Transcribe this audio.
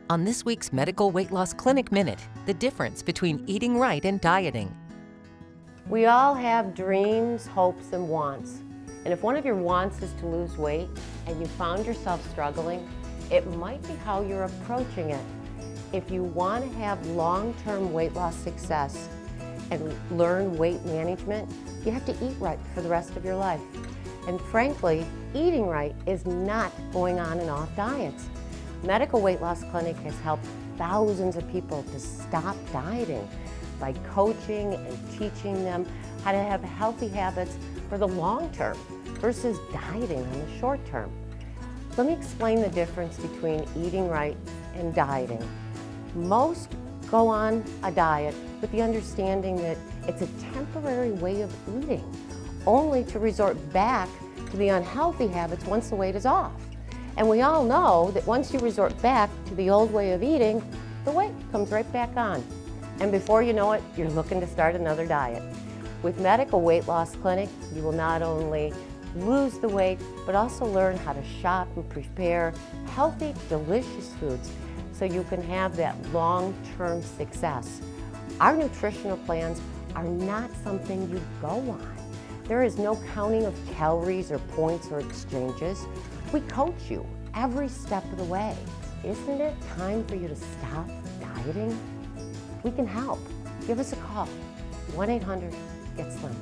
On this week's Medical Weight Loss Clinic Minute, the difference between eating right and dieting. We all have dreams, hopes, and wants. And if one of your wants is to lose weight and you found yourself struggling, it might be how you're approaching it. If you want to have long-term weight loss success and learn weight management, you have to eat right for the rest of your life. And frankly, eating right is not going on and off diets. Medical Weight Loss Clinic has helped thousands of people to stop dieting by coaching and teaching them how to have healthy habits for the long term versus dieting on the short term. Let me explain the difference between eating right and dieting. Most go on a diet with the understanding that it's a temporary way of eating, only to resort back to the unhealthy habits once the weight is off. And we all know that once you resort back to the old way of eating, the weight comes right back on. And before you know it, you're looking to start another diet. With Medical Weight Loss Clinic, you will not only lose the weight, but also learn how to shop and prepare healthy, delicious foods so you can have that long-term success. Our nutritional plans are not something you go on. There is no counting of calories or points or exchanges. We coach you every step of the way. Isn't it time for you to stop dieting? We can help. Give us a call, 1-800-GET-SLIM.